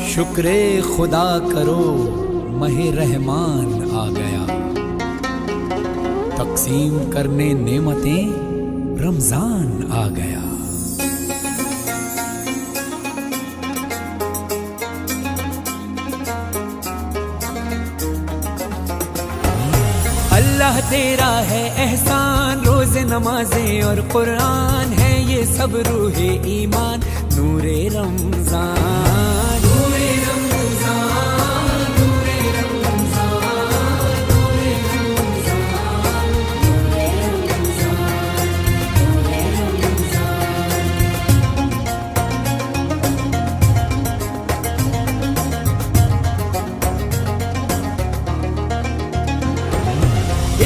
शुक्र खुदा करो महे रहमान आ गया, तकसीम करने नेमतें रमजान आ गया। अल्लाह तेरा है एहसान, रोज़े नमाजें और कुरान है ये सब रूहे ईमान, नूरे रमजान नूरे रमजान नूरे रमजान नूरे रमजान नूरे रमजान।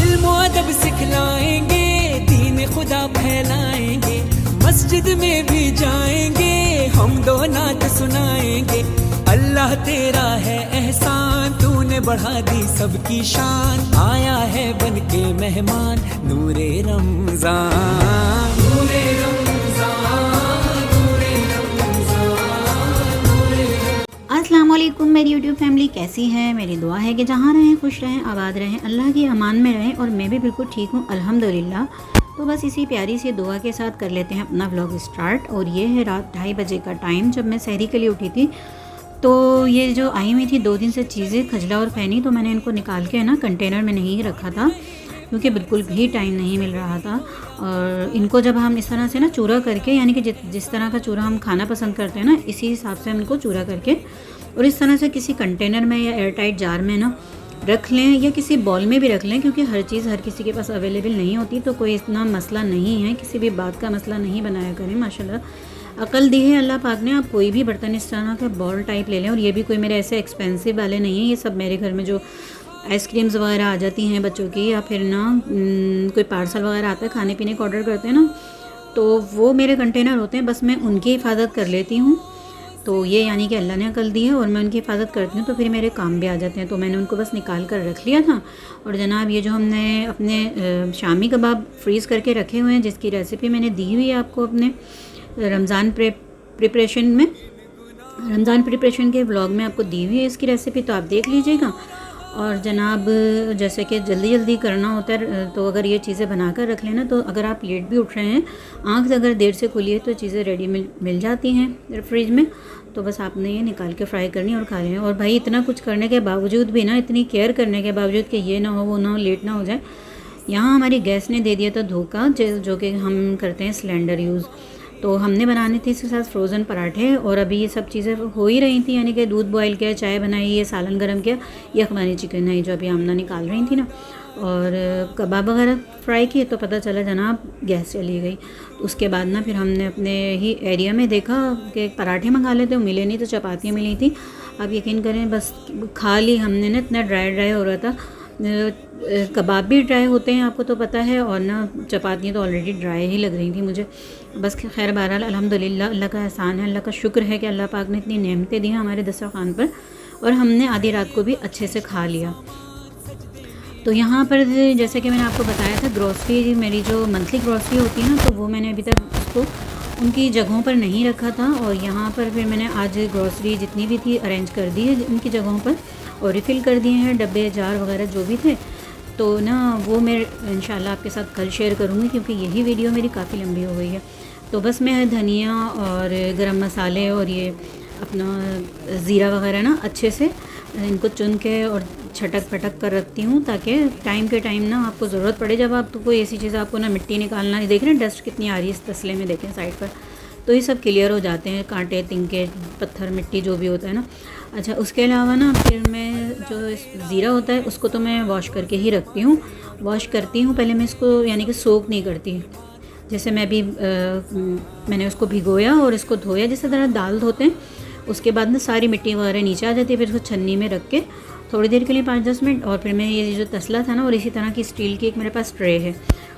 इल्म अदब सिखलाएंगे, दीन खुदा फैलाएंगे, मस्जिद में भी जाएंगे, हम दो नात सुनाएंगे। अल्लाह तेरा है एहसान, तूने बढ़ा दी सबकी शान, आया है बन के मेहमान, नूरे रमजान नूरे रमजान नूरे रमजान नूरे रमजान। अस्सलाम वालेकुम मेरी यूट्यूब फैमिली, कैसी है? मेरी दुआ है कि जहाँ रहें खुश रहें, आबाद रहें, अल्लाह की अमान में रहें और मैं भी बिल्कुल ठीक हूँ अल्हम्दुलिल्लाह। तो बस इसी प्यारी सी दुआ के साथ कर लेते हैं अपना व्लॉग स्टार्ट। और ये है रात 2:30 बजे का टाइम, जब मैं सहरी के लिए उठी थी। तो ये जो आई हुई थी 2 दिन से चीज़ें खजला और फैनी, तो मैंने इनको निकाल के ना कंटेनर में नहीं रखा था क्योंकि बिल्कुल भी टाइम नहीं मिल रहा था। और इनको जब हम इस तरह से ना चूरा करके, यानी कि जिस तरह का चूरा हम खाना पसंद करते हैं ना, इसी हिसाब से हम इनको चूरा करके और इस तरह से किसी कंटेनर में या एयरटाइट जार में ना रख लें, या किसी बॉल में भी रख लें, क्योंकि हर चीज़ हर किसी के पास अवेलेबल नहीं होती। तो कोई इतना मसला नहीं है, किसी भी बात का मसला नहीं बनाया करें। माशाल्लाह अकल दी है अल्लाह पाक ने। आप कोई भी बर्तन इस तरह का बॉल टाइप ले लें, और ये भी कोई मेरे ऐसे एक्सपेंसिव वाले नहीं हैं। ये सब मेरे घर में जो आइसक्रीम्स वगैरह आ जाती हैं बच्चों की, या फिर ना कोई पार्सल वगैरह आता है, खाने पीने का ऑर्डर करते हैं ना, तो वो मेरे कंटेनर होते हैं, बस मैं उनकी हिफाजत कर लेती हूँ। तो ये यानी कि अल्लाह ने अकल दी है और मैं उनकी हिफाजत करती हूँ, तो फिर मेरे काम भी आ जाते हैं। तो मैंने उनको बस निकाल कर रख लिया था। और जनाब ये जो हमने अपने शामी कबाब फ्रीज़ करके रखे हुए हैं, जिसकी रेसिपी मैंने दी हुई है आपको अपने रमज़ान प्रिपरेशन में, रमज़ान प्रिपरेशन के व्लॉग में आपको दी हुई है इसकी रेसिपी, तो आप देख लीजिएगा। और जनाब जैसे कि जल्दी जल्दी करना होता है, तो अगर ये चीज़ें बनाकर रख लेना, तो अगर आप लेट भी उठ रहे हैं, आँख अगर देर से खुली है, तो चीज़ें रेडी मिल जाती हैं फ्रिज में। तो बस आपने ये निकाल के फ्राई करनी और खा लें। और भाई इतना कुछ करने के बावजूद भी ना, इतनी केयर करने के बावजूद कि ये ना हो वो ना हो, लेट ना हो जाए, यहाँ हमारी गैस ने दे दिया था धोखा, जो कि हम करते हैं सिलेंडर यूज़। तो हमने बनाने थे इसके साथ फ्रोज़न पराठे, और अभी ये सब चीज़ें हो ही रही थी, यानी कि दूध बॉयल किया, चाय बनाई, ये सालन गरम किया, ये अखबारी चिकन है जो अभी आमना निकाल रही थी ना, और कबाब वगैरह फ्राई किए। तो पता चला जनाब गैस चली गई। उसके बाद ना फिर हमने अपने ही एरिया में देखा कि पराठे मंगा लेते, मिले नहीं, तो चपातियाँ मिली थी। आप यकीन करें बस खा ली हमने ना, इतना ड्राई हो रहा था। कबाब भी ड्राई होते हैं आपको तो पता है, और ना चपातियाँ तो ऑलरेडी ड्राई ही लग रही थी मुझे। बस खैर बहरहाल अल्हम्दुलिल्लाह अल्लाह का एहसान है, अल्लाह का शुक्र है कि अल्लाह पाक ने इतनी नेमतें दी हैं हमारे दस्तरखान पर, और हमने आधी रात को भी अच्छे से खा लिया। तो यहाँ पर जैसे कि मैंने आपको बताया था, ग्रॉसरी मेरी जो मंथली ग्रॉसरी होती है ना, तो वो मैंने अभी तक उसको उनकी जगहों पर नहीं रखा था। और यहाँ पर फिर मैंने आज ग्रॉसरी जितनी भी थी अरेंज कर दी है उनकी जगहों पर, और रिफ़िल कर दिए हैं डब्बे जार वगैरह जो भी थे। तो ना वो मैं इंशाल्लाह आपके साथ कल शेयर करूँगी, क्योंकि यही वीडियो मेरी काफ़ी लंबी हो गई है। तो बस मैं धनिया और गरम मसाले और ये अपना ज़ीरा वगैरह ना अच्छे से इनको चुन के और छटक पटक कर रखती हूँ, ताकि टाइम के टाइम ना आपको ज़रूरत पड़े, जब आप तो कोई ऐसी चीज़ आपको ना मिट्टी निकालना है, देख रहे हैं डस्ट कितनी आ रही है इस तसले में, देखें साइड पर, तो ये सब क्लियर हो जाते हैं, कांटे तिनके पत्थर मिट्टी जो भी होता है ना। अच्छा उसके अलावा ना फिर मैं जो ज़ीरा होता है उसको तो मैं वॉश करके ही रखती हूँ, वॉश करती हूँ पहले मैं इसको, यानी कि सोक नहीं करती। जैसे मैं भी मैंने उसको भिगोया और इसको धोया जिस तरह दाल धोते हैं, उसके बाद ना सारी मिट्टी वगैरह नीचे आ जाती है, फिर उसको छन्नी में रख के थोड़ी देर के लिए 5-10 मिनट, और फिर मैं ये जो तसला था ना, और इसी तरह की स्टील की एक मेरे पास ट्रे है,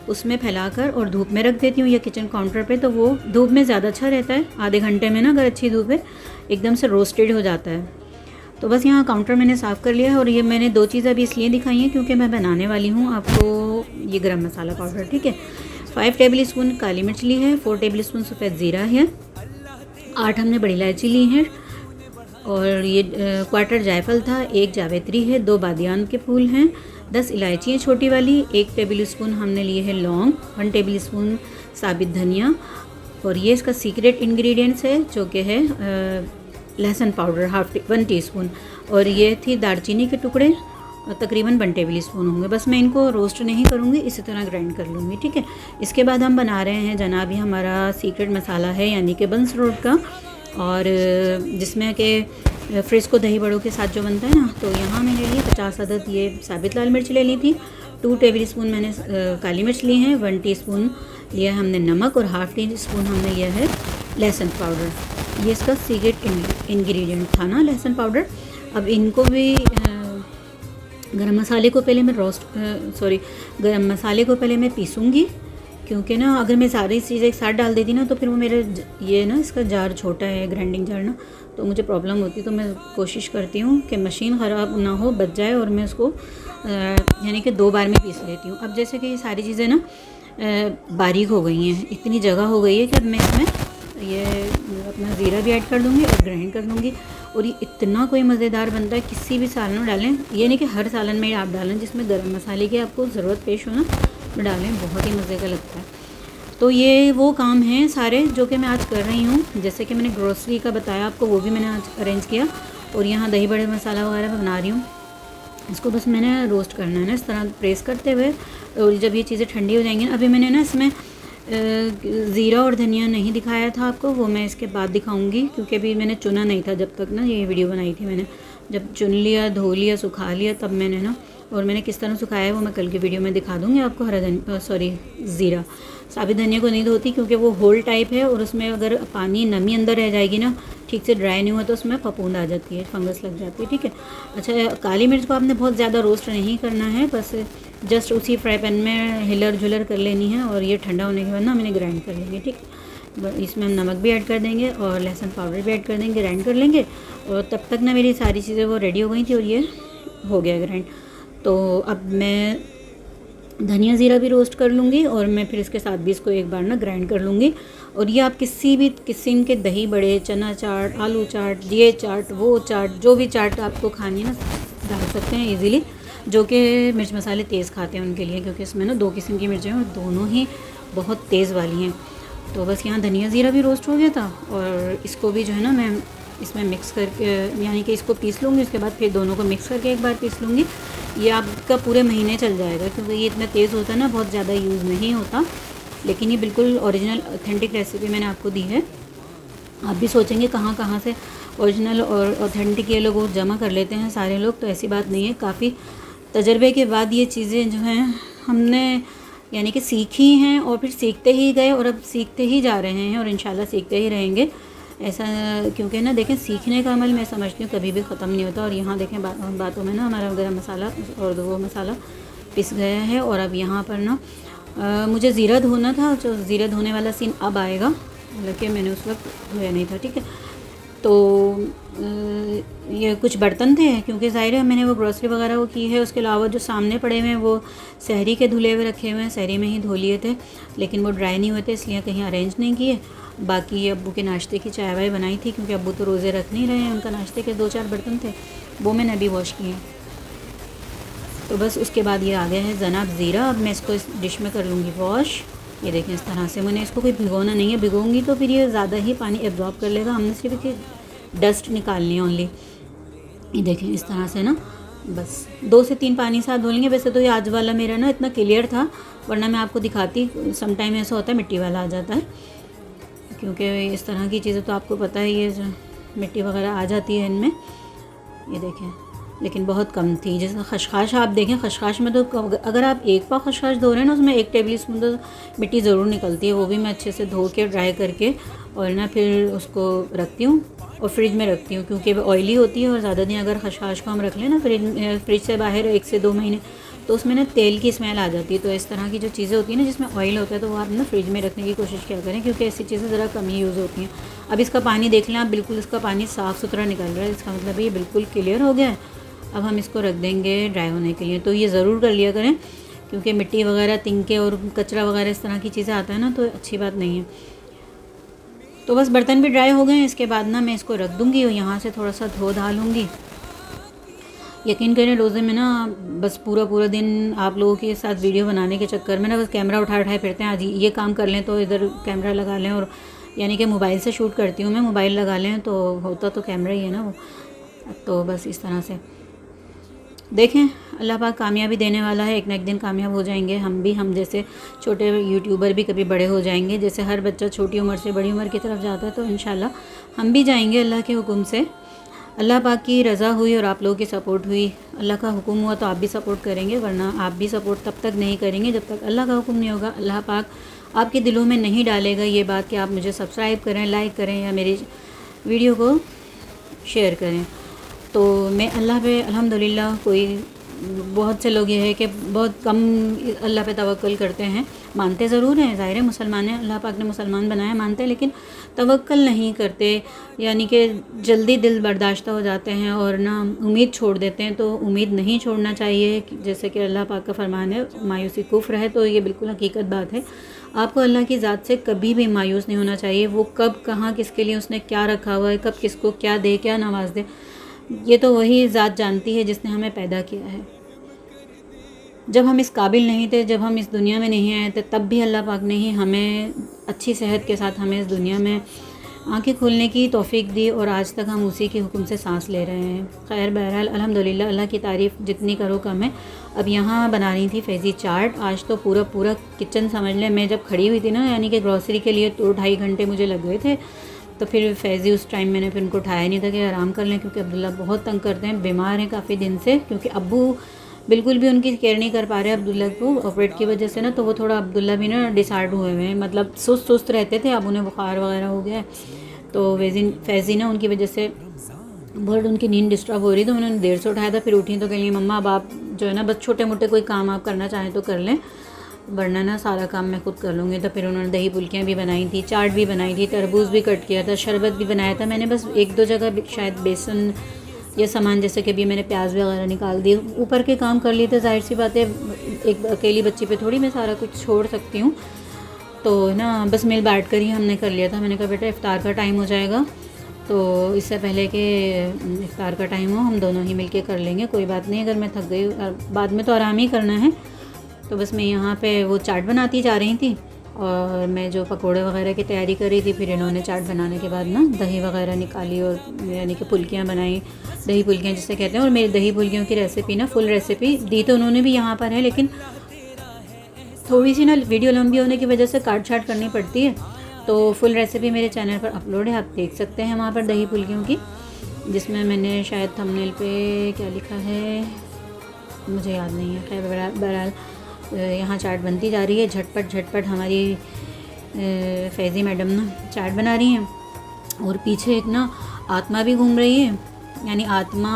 उसमें फैलाकर और धूप में रख देती हूँ, या किचन काउंटर पे, तो वो धूप में ज़्यादा अच्छा रहता है। आधे घंटे में ना अगर अच्छी धूप है एकदम से रोस्टेड हो जाता है। तो बस यहाँ काउंटर मैंने साफ़ कर लिया है। और ये मैंने 2 चीज़ें अभी इसलिए दिखाई हैं क्योंकि मैं बनाने वाली हूँ आपको ये गरम मसाला पाउडर, ठीक है। 5 टेबल स्पून काली मिर्च ली है, 4 टेबल स्पून सफ़ेद ज़ीरा है, 8 हमने बड़ी इलायची ली है, और ये क्वार्टर जायफल था, 1 जावित्री है, 2 बादियान के फूल हैं, 10 इलायची है छोटी वाली, 1 टेबल स्पून हमने लिए है लौंग, 1 टेबल स्पून साबित धनिया, और ये इसका सीक्रेट इंग्रेडिएंट्स है जो कि है लहसुन पाउडर 1 टीस्पून, और ये थी दालचीनी के टुकड़े तकरीबन 1 टेबल स्पून होंगे। बस मैं इनको रोस्ट नहीं करूँगी, इसी तरह ग्राइंड कर लूँगी, ठीक है। इसके बाद हम बना रहे हैं जनाब, ये हमारा सीक्रेट मसाला है यानी कि बंस रोड का, और जिसमें कि फ्रिस्को दही बड़ों के साथ जो बनता है ना। तो यहाँ मैंने लिए 50 अदद ये साबित लाल मिर्च ले ली थी, 2 टेबल स्पून मैंने काली मिर्च ली है, 1 टीस्पून लिया हमने नमक, और ½ टीस्पून हमने लिया है लहसुन पाउडर। ये इसका सीक्रेट इंग्रेडिएंट था ना, लहसुन पाउडर। अब इनको भी गरम मसाले को पहले मैं गरम मसाले को पहले मैं पीसूँगी, क्योंकि ना अगर मैं सारी चीज़ें एक साथ डाल देती ना तो फिर वो मेरे ये ना इसका जार छोटा है ग्राइंडिंग जार ना, तो मुझे प्रॉब्लम होती। तो मैं कोशिश करती हूँ कि मशीन ख़राब ना हो, बच जाए, और मैं उसको यानी कि 2 बार में पीस लेती हूँ। अब जैसे कि ये सारी चीज़ें ना बारीक हो गई हैं, इतनी जगह हो गई है कि अब मैं इसमें ये अपना ज़ीरा भी ऐड कर दूँगी और ग्राइंड कर लूँगी। और ये इतना कोई मज़ेदार बनता है, किसी भी सालन में डालें, ये नहीं कि हर सालन में आप डालें जिसमें गरम मसाले की आपको ज़रूरत पेश हो ना, में डालें, बहुत ही मज़े का लगता है। तो ये वो काम हैं सारे जो कि मैं आज कर रही हूँ। जैसे कि मैंने ग्रोसरी का बताया आपको, वो भी मैंने आज अरेंज किया, और यहाँ दही बड़े मसाला वगैरह बना रही हूँ। इसको बस मैंने रोस्ट करना है ना, इस तरह प्रेस करते हुए, और जब ये चीज़ें ठंडी हो जाएंगी ना, अभी मैंने ना इसमें ज़ीरा और धनिया नहीं दिखाया था आपको, वो मैं इसके बाद दिखाऊंगी, क्योंकि अभी मैंने चुना नहीं था जब तक ना ये वीडियो बनाई थी। मैंने जब चुन लिया, धो लिया, सुखा लिया, तब मैंने ना, और मैंने किस तरह सुखाया है वो मैं कल की वीडियो में दिखा दूँगी आपको। ज़ीरा साबित धनिया को नहीं धोती, क्योंकि वो होल टाइप है, और उसमें अगर पानी नमी अंदर रह जाएगी ना, ठीक से ड्राई नहीं हुआ, तो उसमें फफूंद आ जाती है, फंगस लग जाती है, ठीक है। अच्छा, काली मिर्च को आपने बहुत ज़्यादा रोस्ट नहीं करना है, बस जस्ट उसी फ्राई पैन में हिलर झुलर कर लेनी है, और ये ठंडा होने के बाद ना मैंने ग्राइंड कर लेंगे, ठीक। इसमें हम नमक भी ऐड कर देंगे और लहसुन पाउडर भी ऐड कर देंगे, ग्राइंड कर लेंगे। और तब तक ना मेरी सारी चीज़ें वो रेडी हो गई थी, और ये हो गया ग्राइंड। तो अब मैं धनिया ज़ीरा भी रोस्ट कर लूँगी, और मैं फिर इसके साथ भी इसको एक बार ना ग्राइंड कर लूँगी। और ये आप किसी भी किस्म के दही बड़े, चना चाट, आलू चाट, ये चाट, वो चाट, जो भी चाट आपको खानी है ना, डाल सकते हैं इजीली, जो कि मिर्च मसाले तेज़ खाते हैं उनके लिए, क्योंकि इसमें ना 2 किस्म की मिर्चें हैं और दोनों ही बहुत तेज़ वाली हैं। तो बस यहाँ धनिया ज़ीरा भी रोस्ट हो गया था, और इसको भी जो है ना मैं इसमें मिक्स करके, यानी कि इसको पीस लूँगी, उसके बाद फिर दोनों को मिक्स करके एक बार पीस लूँगी। ये आपका पूरे महीने चल जाएगा, क्योंकि ये इतना तेज़ होता है ना, बहुत ज़्यादा यूज़ नहीं होता, लेकिन ये बिल्कुल ओरिजिनल ऑथेंटिक रेसिपी मैंने आपको दी है। आप भी सोचेंगे कहाँ से ओरिजिनल और ऑथेंटिक ये लोग जमा कर लेते हैं सारे लोग, तो ऐसी बात नहीं है। काफ़ी तजर्बे के बाद ये चीज़ें जो हैं हमने यानी कि सीखी हैं, और फिर सीखते ही गए, और अब सीखते ही जा रहे हैं, और इंशाल्लाह सीखते ही रहेंगे ऐसा। क्योंकि ना देखें, सीखने का अमल मैं समझती हूँ कभी भी ख़त्म नहीं होता। और यहाँ देखें बातों में ना हमारा गरम मसाला और वो मसाला पिस गया है। और अब यहाँ पर ना मुझे ज़ीरा धोना था, जो ज़ीरा धोने वाला सीन अब आएगा, हालांकि मैंने उस वक्त धोया नहीं था, ठीक है। तो ये कुछ बर्तन थे, क्योंकि ज़ाहिर है मैंने वो ग्रोसरी वगैरह वो की है, उसके अलावा जो सामने पड़े हुए हैं वो सहरी के धुले हुए रखे हुए हैं, सहरी में ही धो लिए थे, लेकिन वो ड्राई नहीं हुए थे, इसलिए कहीं अरेंज नहीं किए। बाकी अब्बू के नाश्ते की चाय वाय बनाई थी, क्योंकि अब्बू तो रोज़े रख नहीं रहे हैं, उनका नाश्ते के 2-4 बर्तन थे, वो मैंने अभी वॉश किए। तो बस उसके बाद ये आ गया है जनाब ज़ीरा। अब मैं इसको इस डिश में कर लूँगी वॉश। ये देखें इस तरह से, मैंने इसको कोई भिगोना नहीं है, भिगोऊंगी तो फिर ये ज़्यादा ही पानी एब्जॉर्ब कर लेगा। हमने सिर्फ डस्ट निकालनी है ओनली। ये देखें इस तरह से ना, बस 2 से 3 पानी से आप धो लेंगे। वैसे तो ये आज वाला मेरा ना इतना क्लियर था, वरना मैं आपको दिखाती। समटाइम ऐसा होता है मिट्टी वाला आ जाता है, क्योंकि इस तरह की चीज़ें तो आपको पता है, ये जो मिट्टी वगैरह आ जाती है इनमें। ये देखें, लेकिन बहुत कम थी। जैसे खशखाश आप देखें, खशखाश में तो अगर आप 1 पाव खशखाश धो रहे हैं ना, उसमें 1 टेबल स्पून तो मिट्टी ज़रूर निकलती है। वो भी मैं अच्छे से धो के ड्राई करके और ना फिर उसको रखती हूँ और फ्रिज में रखती हूँ, क्योंकि वो ऑयली होती है। और ज़्यादा दिन अगर खशखाश को हम रख लें ना फ्रिज से बाहर 1 से 2 महीने, तो उसमें ना तेल की स्मेल आ जाती है। तो इस तरह की जो चीज़ें होती हैं ना जिसमें ऑयल होता है, तो वो आप ना फ्रिज में रखने की कोशिश क्या करें, क्योंकि ऐसी चीज़ें ज़रा कम ही यूज़ होती हैं। अब इसका पानी देख लें आप, बिल्कुल इसका पानी साफ़ सुथरा निकल रहा है, इसका मतलब ये बिल्कुल क्लियर हो गया है। अब हम इसको रख देंगे ड्राई होने के लिए। तो ये ज़रूर कर लिया करें, क्योंकि मिट्टी वगैरह, तिनके और कचरा वगैरह इस तरह की चीज़ें आता है ना, तो अच्छी बात नहीं है। तो बस बर्तन भी ड्राई हो गए हैं। इसके बाद ना मैं इसको रख दूँगी और यहाँ से थोड़ा सा धो धा लूँगी। यकीन करें रोज़े में ना बस पूरा दिन आप लोगों के साथ वीडियो बनाने के चक्कर में ना बस कैमरा उठाए फिरते हैं। आज ये काम कर लें तो इधर कैमरा लगा लें, और यानी कि मोबाइल से शूट करती हूँ मैं, मोबाइल लगा लें तो होता तो कैमरा ही है ना वो। तो बस इस तरह से देखें, अल्लाह पाक कामयाबी देने वाला है। एक ना एक दिन कामयाब हो जाएंगे हम भी। हम जैसे छोटे यूट्यूबर भी कभी बड़े हो जाएंगे। जैसे हर बच्चा छोटी उम्र से बड़ी उम्र की तरफ जाता है, तो इंशाल्लाह हम भी जाएंगे अल्लाह के हुक्म से। अल्लाह पाक की रज़ा हुई और आप लोगों की सपोर्ट हुई, अल्लाह का हुक्म हुआ तो आप भी सपोर्ट करेंगे, वरना आप भी सपोर्ट तब तक नहीं करेंगे जब तक अल्लाह का हुक्म नहीं होगा। अल्लाह पाक आपके दिलों में नहीं डालेगा ये बात कि आप मुझे सब्सक्राइब करें, लाइक करें या मेरी वीडियो को शेयर करें। तो मैं अल्लाह पे अल्हम्दुलिल्लाह, कोई बहुत से लोग ये है कि बहुत कम अल्लाह पे तवक्ल करते हैं, मानते ज़रूर हैं, ज़ाहिर है मुसलमान हैं, अल्लाह पाक ने मुसलमान बनाया, मानते हैं, लेकिन तवक्ल नहीं करते, यानी कि जल्दी दिल बर्दाश्त हो जाते हैं और ना उम्मीद छोड़ देते हैं। तो उम्मीद नहीं छोड़ना चाहिए, जैसे कि अल्लाह पाक का फरमान है मायूसी कुफ्र है। तो ये बिल्कुल हकीकत बात है। आपको अल्लाह की ज़ात से कभी भी मायूस नहीं होना चाहिए। वो कब कहाँ किसके लिए उसने क्या रखा हुआ है, कब किसको क्या दे, क्या नवाज दे, ये तो वही ज़ात जानती है जिसने हमें पैदा किया है। जब हम इस काबिल नहीं थे, जब हम इस दुनिया में नहीं आए थे, तब भी अल्लाह पाक ने ही हमें अच्छी सेहत के साथ हमें इस दुनिया में आंखें खोलने की तौफीक दी, और आज तक हम उसी के हुक्म से सांस ले रहे हैं। खैर बहरहाल अल्हम्दुलिल्लाह, अल्लाह की तारीफ़ जितनी करो कम है। अब यहाँ बना रही थी फैज़ी चाट। आज तो पूरा किचन समझ लें, मैं जब खड़ी हुई थी ना, यानी कि ग्रॉसरी के लिए, तो 2.5 घंटे मुझे लग गए थे। तो फिर फैज़ी उस टाइम मैंने फिर उनको उठाया नहीं था कि आराम कर लें, क्योंकि अब्दुल्ला बहुत तंग करते हैं, बीमार हैं काफ़ी दिन से, क्योंकि अब्बू बिल्कुल भी उनकी केयर नहीं कर पा रहे अब्दुल्ला को ऑपरेट की वजह से ना। तो वो थोड़ा अब्दुल्ला भी ना डिसऑर्डर हुए हुए हैं, मतलब सुस्त रहते थे, अब उन्हें बुखार वगैरह हो गया है। तो फैज़ी ना उनकी वजह से बहुत उनकी नींद डिस्टर्ब हो रही, तो उन्होंने देर से उठाया था। फिर उठी तो कह मम्मा अब आप जो है ना बस छोटे मोटे कोई काम आप करना चाहें तो कर लें, वरना ना सारा काम मैं खुद कर लूँगी। तो फिर उन्होंने दही फुल्कियाँ भी बनाई थी, चाट भी बनाई थी, तरबूज भी कट किया था, शरबत भी बनाया था मैंने। बस 1-2 जगह शायद बेसन या सामान, जैसे कि अभी मैंने प्याज वगैरह निकाल दिए, ऊपर के काम कर लिए थे। जाहिर सी बात है, एक अकेली बच्ची पे थोड़ी मैं सारा कुछ छोड़ सकती हूँ। तो ना बस मिल बैठ कर ही हमने कर लिया था। मैंने कहा बेटा इफ़्तार का टाइम हो जाएगा, तो इससे पहले कि इफ़्तार का टाइम हो हम दोनों ही मिलके कर लेंगे, कोई बात नहीं, अगर मैं थक गई बाद में तो आराम ही करना है। तो बस मैं यहाँ पे वो चाट बनाती जा रही थी और मैं जो पकोड़े वगैरह की तैयारी कर रही थी। फिर इन्होंने चाट बनाने के बाद ना दही वगैरह निकाली और यानी कि फुल्कियाँ बनाई, दही फुल्कियाँ जिसे कहते हैं। और मेरी दही फुल्कियों की रेसिपी ना, फुल रेसिपी दी तो उन्होंने भी यहाँ पर है, लेकिन थोड़ी सी ना वीडियो लंबी होने की वजह से काट छाट करनी पड़ती है। तो फुल रेसिपी मेरे चैनल पर अपलोड है, आप देख सकते हैं वहाँ पर दही फुल्कियों की, जिसमें मैंने शायद थंबनेल पे क्या लिखा है मुझे याद नहीं है। खैर बहरहाल यहाँ चाट बनती जा रही है, झटपट हमारी फैज़ी मैडम ना चाट बना रही हैं। और पीछे एक ना आत्मा भी घूम रही है, यानी आमना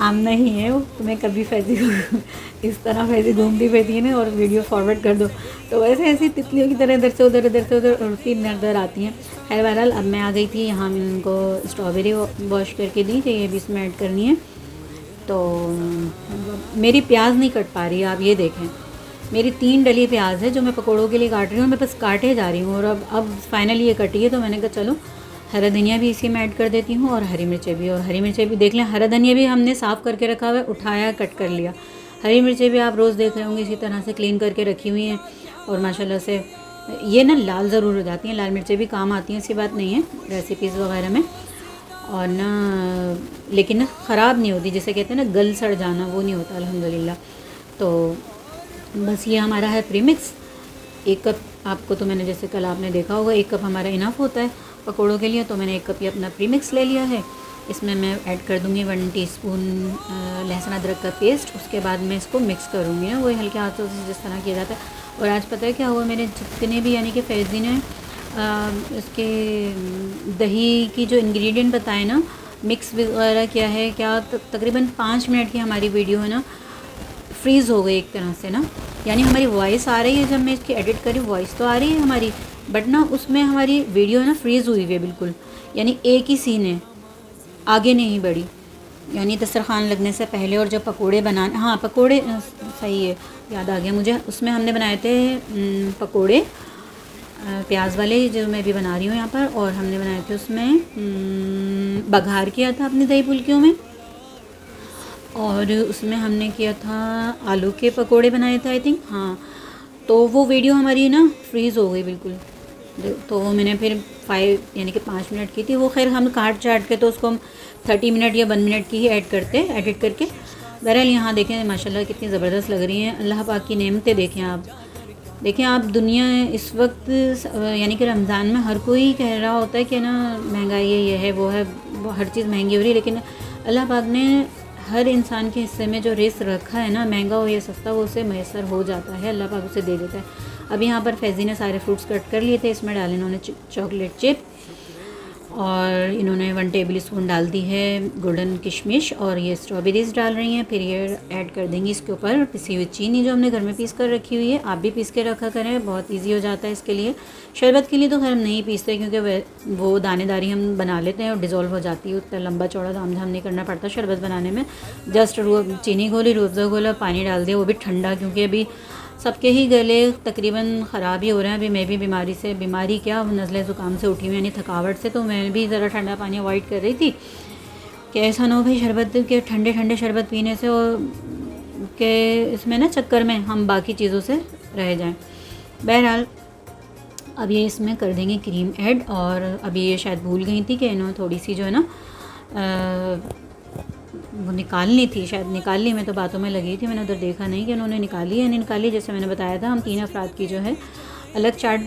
आमना ही है वो। तो मैं कभी फैज़ी इस तरह फैज़ी घूमती रहती है ना, और वीडियो फॉरवर्ड कर दो तो वैसे ऐसी तितलियों की तरह इधर से उधर उड़ती नज़र आती हैं। खैर बहरहाल अब मैं आ गई थी यहाँ, मैंने उनको स्ट्रॉबेरी वॉश करके दी कि ये भी इसमें ऐड करनी है। तो मेरी प्याज नहीं कट पा रही है, आप ये देखें, मेरी 3 डली प्याज है जो मैं पकौड़ों के लिए काट रही हूँ, मैं बस काटे जा रही हूँ। और अब फाइनली ये कटी है, तो मैंने कहा चलो हरा धनिया भी इसी में ऐड कर देती हूँ, और हरी मिर्चें भी। और हरी मिर्चें भी देख लें, हरा धनिया भी हमने साफ़ करके रखा हुआ है, उठाया कट कर लिया। हरी मिर्चें भी आप रोज़ देख रहे होंगे इसी तरह से क्लीन करके रखी हुई हैं। और माशाल्लाह से ये ना लाल ज़रूर हो जाती हैं, लाल मिर्चें भी काम आती हैं, ऐसी बात नहीं है रेसिपीज़ वगैरह में। और ना लेकिन ना ख़राब नहीं होती, जैसे कहते हैं ना गल सड़ जाना, वो नहीं होता अल्हम्दुलिल्लाह। तो बस ये हमारा है प्रीमिक्स। 1 कप आपको, तो मैंने जैसे कल आपने देखा होगा 1 कप हमारा इनफ होता है पकौड़ों के लिए। तो मैंने 1 कप ये अपना प्रीमिक्स ले लिया है। इसमें मैं ऐड कर दूँगी 1 टीस्पून लहसुन अदरक का पेस्ट। उसके बाद मैं इसको मिक्स करूँगी ना, वही हल्के हाथों से जिस तरह किया जाता है। और आज पता है क्या हुआ, मैंने जितने भी यानी कि फैज़ी ने इसके दही की जो इंग्रेडिएंट बताए ना, मिक्स वगैरह किया है, क्या तकरीबन 5 मिनट की हमारी वीडियो है ना फ्रीज़ हो गई एक तरह से ना। यानी हमारी वॉइस आ रही है, जब मैं इसकी एडिट करी वॉइस तो आ रही है हमारी, बट ना उसमें हमारी वीडियो है ना फ्रीज़ हुई हुई है बिल्कुल, यानी एक ही सीन है, आगे नहीं बढ़ी। यानी दस्तरखान लगने से पहले। और जब पकोड़े बनाने, हाँ पकोड़े सही है, याद आ गया मुझे, उसमें हमने बनाए थे पकोड़े प्याज वाले जो मैं भी बना रही हूँ यहाँ पर। और हमने बनाए थे उसमें बघार किया था अपनी दही फुल्कियों में, और उसमें हमने किया था आलू के पकोड़े बनाए थे आई थिंक, हाँ। तो वो वीडियो हमारी ना फ्रीज़ हो गई बिल्कुल, तो वो मैंने फिर 5 यानी कि 5 मिनट की थी वो। खैर हम काट चाट के तो उसको हम 30 मिनट या 1 मिनट की ही एडिट करके। बहरहाल यहाँ देखें माशाल्लाह कितनी ज़बरदस्त लग रही हैं। अल्लाह पाक की नेमतें देखें आप दुनिया इस वक्त यानी कि रमज़ान में हर कोई कह रहा होता है कि ना महंगाई है, ये है वो है, हर चीज़ महंगी हो रही है, लेकिन अल्लाह पाक ने हर इंसान के हिस्से में जो रिस्क रखा है ना, महंगा हो या सस्ता, वो उसे मैसर हो जाता है, अल्लाह पाक उसे दे देता है। अब यहाँ पर फैज़ी ने सारे फ्रूट्स कट कर लिए थे, इसमें डाले इन्होंने चॉकलेट चिप, और इन्होंने 1 टेबल स्पून डाल दी है गोल्डन किशमिश, और ये स्ट्रॉबेरीज़ डाल रही हैं। फिर ये ऐड कर देंगी इसके ऊपर पिसी हुई चीनी जो हमने घर में पीस कर रखी हुई है। आप भी पीस के रखा करें, बहुत इजी हो जाता है इसके लिए। शरबत के लिए तो खैर हम नहीं पीसते क्योंकि वो दानेदारी हम बना लेते हैं और डिज़ोल्व हो जाती है, उतना लंबा चौड़ा ताम झाम नहीं करना पड़ता शरबत बनाने में। जस्ट चीनी घोली, रूअफ़ज़ा घोला, पानी डाल दिया, वो भी ठंडा, क्योंकि अभी सबके ही गले तकरीबन ख़राब ही हो रहे हैं। अभी मैं भी बीमारी क्या नज़ले ज़ुकाम से उठी हुई, यानी थकावट से, तो मैं भी ज़रा ठंडा पानी अवॉइड कर रही थी कि ऐसा ना हो भाई शरबत के ठंडे शरबत पीने से और के इसमें ना चक्कर में हम बाकी चीज़ों से रह जाएं। बहरहाल अब ये इसमें कर देंगे क्रीम ऐड। और अभी ये शायद भूल गई थी कि इन्होंने थोड़ी सी जो है ना वो निकालनी थी, शायद निकाल ली, मैं तो बातों में लगी थी, मैंने उधर देखा नहीं कि उन्होंने निकाली या नहीं निकाली। जैसे मैंने बताया था हम 3 अफराद की जो है अलग चाट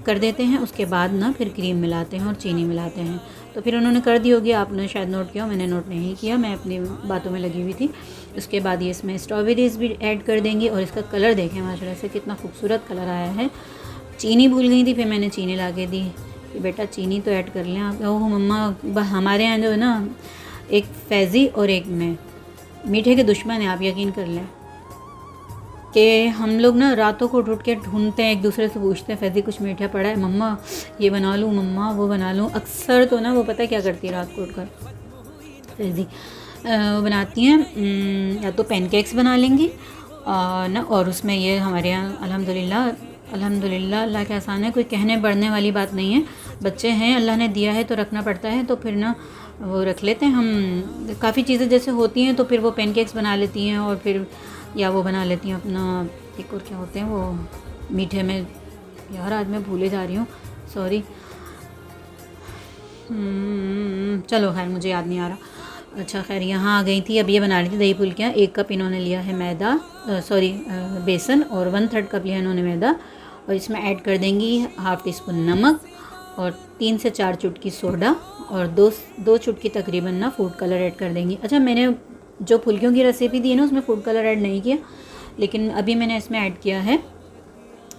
कर देते हैं, उसके बाद ना फिर क्रीम मिलाते हैं और चीनी मिलाते हैं। तो फिर उन्होंने कर दी होगी, आपने शायद नोट किया, मैंने नोट नहीं किया, मैं अपनी बातों में लगी हुई थी। उसके बाद ये इसमें स्ट्रॉबेरीज़ भी ऐड कर देंगी, और इसका कलर देखें माशाल्लाह से कितना खूबसूरत कलर आया है। चीनी भूल गई थी, फिर मैंने चीनी ला के दी कि बेटा चीनी तो ऐड कर लें आप। ओह मम्मा, हमारे यहाँ जो है ना एक फैज़ी और एक मैं मीठे के दुश्मन हैं, आप यकीन कर लें कि हम लोग ना रातों को उठ के ढूंढते हैं, एक दूसरे से पूछते हैं फैज़ी कुछ मीठा पड़ा है, मम्मा ये बना लूँ, मम्मा वो बना लूँ। अक्सर तो ना वो पता है क्या करती है, रात को उठकर फैज़ी वो बनाती हैं या तो पैनकेक्स बना लेंगी ना, और उसमें ये हमारे यहाँ अल्हम्दुलिल्लाह अल्लाह के आसान है, कोई कहने बढ़ने वाली बात नहीं है। बच्चे हैं, अल्लाह ने दिया है तो रखना पड़ता है, तो फिर ना वो रख लेते हैं हम। काफ़ी चीज़ें जैसे होती हैं तो फिर वो पैनकेक्स बना लेती हैं, और फिर या वो बना लेती हैं अपना एक और क्या होते हैं वो मीठे में, यार आज मैं भूले जा रही हूँ, सॉरी, चलो खैर मुझे याद नहीं आ रहा। अच्छा खैर यहाँ आ गई थी। अब ये बना ली थी दही फुल्कियाँ। 1 कप इन्होंने लिया है मैदा, बेसन, और 1/3 कप लिया इन्होंने मैदा, और इसमें ऐड कर देंगी 1/2 टीस्पून नमक, और 3 से 4 चुटकी सोडा, और 2 चुटकी तकरीबन ना फूड कलर ऐड कर देंगी। अच्छा मैंने जो फुल्कियों की रेसिपी दी है ना उसमें फूड कलर ऐड नहीं किया, लेकिन अभी मैंने इसमें ऐड किया है,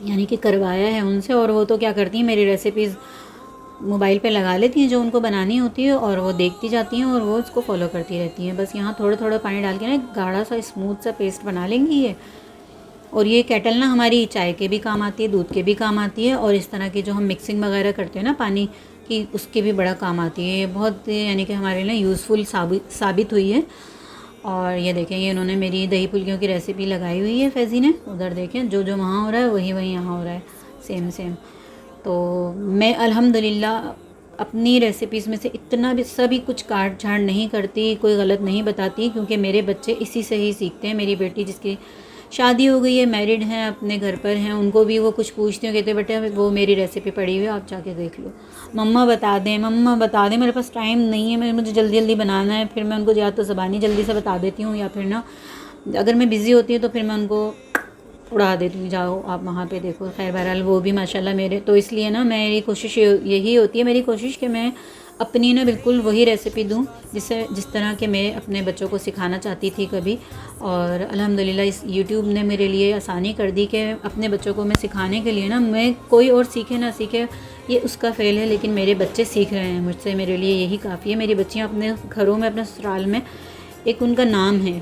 यानी कि करवाया है उनसे। और वो तो क्या करती हैं, मेरी रेसिपीज़ मोबाइल पे लगा लेती हैं जो उनको बनानी होती है, और वो देखती जाती हैं और वो उसको फॉलो करती रहती हैं। बस यहाँ थोड़ा पानी डाल के ना गाढ़ा सा स्मूथ सा पेस्ट बना लेंगी ये। और ये केटल ना हमारी चाय के भी काम आती है, दूध के भी काम आती है, और इस तरह की जो हम मिक्सिंग वगैरह करते हैं ना पानी की, उसके भी बड़ा काम आती है। ये बहुत यानी कि हमारे लिए यूज़फुल साबित हुई है। और ये देखें, ये उन्होंने मेरी दही फुल्कियों की रेसिपी लगाई हुई है फैज़ी ने, उधर देखें जो वहाँ हो रहा है वही यहाँ हो रहा है, सेम। तो मैं अल्हम्दुलिल्लाह अपनी रेसिपीज़ में से इतना भी सभी कुछ काट छाट नहीं करती, कोई गलत नहीं बताती, क्योंकि मेरे बच्चे इसी से ही सीखते हैं। मेरी बेटी जिसकी शादी हो गई है, मैरिड हैं, अपने घर पर हैं, उनको भी वो कुछ पूछती हूँ, कहते बेटा वो मेरी रेसिपी पड़ी हुई है, आप जाके देख लो, मम्मा बता दें, मेरे पास टाइम नहीं है, मुझे जल्दी बनाना है। फिर मैं उनको या तो ज़बानी जल्दी से बता देती हूँ, या फिर ना अगर मैं बिज़ी होती हूँ तो फिर मैं उनको उड़ा देती हूँ, जाओ आप वहाँ पे देखो। खैर बहरहाल वो भी माशाल्लाह मेरे, तो इसलिए ना मेरी कोशिश यही होती है, मेरी कोशिश कि मैं अपनी ना बिल्कुल वही रेसिपी दूँ जिस तरह के मैं अपने बच्चों को सिखाना चाहती थी कभी। और अल्हम्दुलिल्लाह इस यूट्यूब ने मेरे लिए आसानी कर दी कि अपने बच्चों को मैं सिखाने के लिए ना, मैं कोई और सीखे ना सीखे ये उसका फ़ेल है, लेकिन मेरे बच्चे सीख रहे हैं मुझसे, मेरे लिए यही काफ़ी है। मेरी बच्चियाँ अपने घरों में, अपने ससुराल में एक उनका नाम है।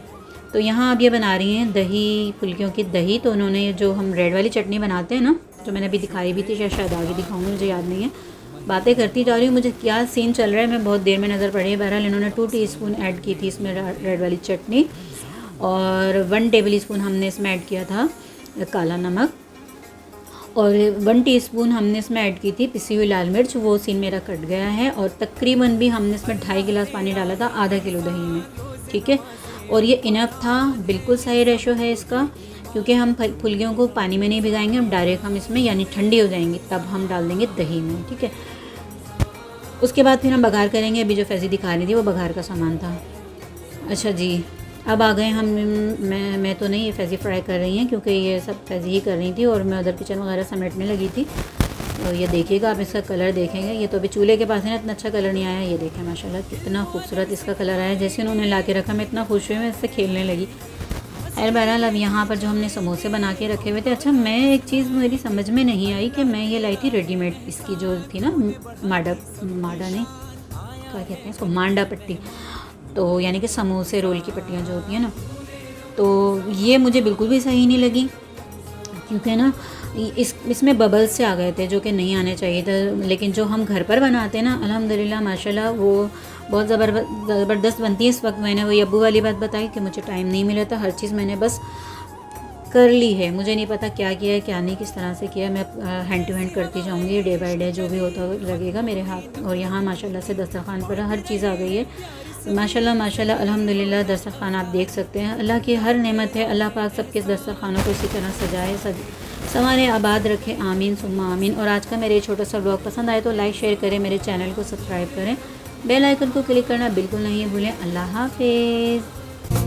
तो यहाँ अब ये बना रही हैं दही फुल्कियों की दही। तो उन्होंने जो हम रेड वाली चटनी बनाते हैं ना, जो मैंने अभी दिखाई भी थी, शायद आगे दिखाऊंगी, मुझे याद नहीं है, बातें करती जा रही हूँ, मुझे क्या सीन चल रहा है मैं बहुत देर में नज़र पड़ी है। बहरहाल इन्होंने 2 टीस्पून ऐड की थी इसमें रेड वाली चटनी, और 1 टेबल स्पून हमने इसमें ऐड किया था काला नमक, और 1 टीस्पून हमने इसमें ऐड की थी पिसी हुई लाल मिर्च। वो सीन मेरा कट गया है। और तकरीबन भी हमने इसमें 2.5 गिलास पानी डाला था आधा किलो दही में, ठीक है। और ये इनफ था, बिल्कुल सही रेशो है इसका, क्योंकि हम फुलगियों को पानी में नहीं भिगाएंगे, हम डायरेक्ट हम इसमें यानी ठंडी हो जाएंगी तब हम डाल देंगे दही में, ठीक है। उसके बाद फिर हम बघार करेंगे। अभी जो फैज़ी दिखा रही थी वो बघार का सामान था। अच्छा जी, अब आ गए हम। मैं तो नहीं, ये फैज़ी फ्राई कर रही हैं क्योंकि ये सब फैज़ी ही कर रही थी और मैं उधर किचन वगैरह समेटने लगी थी। तो ये देखिएगा आप, इसका कलर देखेंगे। ये तो अभी चूल्हे के पास है ना, इतना अच्छा कलर नहीं आया। ये देखें माशाल्लाह कितना खूबसूरत इसका कलर आया। जैसे उन्होंने ला के रखा, मैं इतना खुश हुई, मैं इससे खेलने लगी। खैर बहरहाल अब यहाँ पर जो हमने समोसे बना के रखे हुए थे। अच्छा, मैं एक चीज़ मेरी समझ में नहीं आई कि मैं ये लाई थी रेडीमेड, इसकी जो थी ना माडा नहीं, क्या कहते हैं इसको, मांडा पट्टी, तो यानी कि समोसे रोल की पट्टियाँ जो होती हैं ना, तो ये मुझे बिल्कुल भी सही नहीं लगी, क्योंकि ना इसमें बबल्स से आ गए थे जो कि नहीं आने चाहिए थे। लेकिन जो हम घर पर बनाते हैं ना, अल्हम्दुलिल्लाह माशाल्लाह, वो बहुत ज़बरदस्त बनती है। इस वक्त मैंने वही अब्बू वाली बात बताई कि मुझे टाइम नहीं मिला था, हर चीज़ मैंने बस कर ली है। मुझे नहीं पता क्या किया है क्या नहीं, किस तरह से किया। मैं हैंड टू हैंड करती जाऊँगी, डे बाय डे जो भी होता लगेगा मेरे हाथ। और यहाँ माशाल्लाह से दस्तरखान पर हर चीज़ आ गई है, माशाल्लाह माशाल्लाह अल्हम्दुलिल्लाह। दस्तरखान आप देख सकते हैं, अल्लाह की हर नेमत है। अल्लाह पाक सबके दस्तरखानों को इसी तरह सजाए, संवारे, आबाद रखे, आमीन सुम्मा आमीन। और आज का मेरे छोटा सा ब्लॉग पसंद आए तो लाइक शेयर करें, मेरे चैनल को सब्सक्राइब करें, बेल आइकन को क्लिक करना बिल्कुल नहीं भूलें। अल्लाह हाफिज़।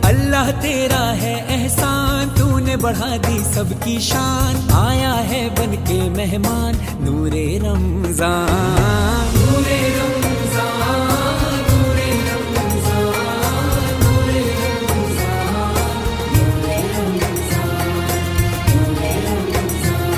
अल्लाह तेरा है एहसान, तूने बढ़ा दी सबकी शान, आया है बन के मेहमान नूरे रमज़ान, नूरे रमज़ान, नूरे रमज़ान, नूरे रमज़ान, नूरे रमज़ान, नूरे रमज़ान।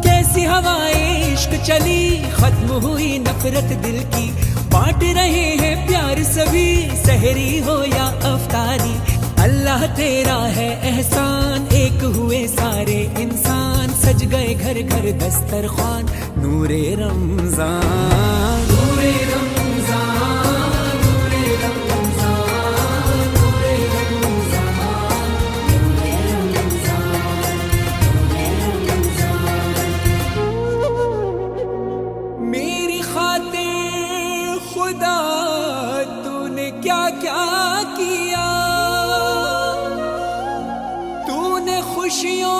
कैसी हवाएं इश्क चली, खत्म हुई नफरत दिल की, बांट रहे हैं प्यार सभी, सहरी हो या अफ्तारी। अल्लाह तेरा है एहसान, एक हुए सारे इंसान, सज गए घर घर दस्तरखान नूरे रमज़ान, नूरे रमज़ान, नूरे रमज़ान, नूरे रमज़ान, नूरे रमज़ान, नूरे रमज़ान। मेरी खातिर खुदा तूने क्या क्या किया, तूने खुशियों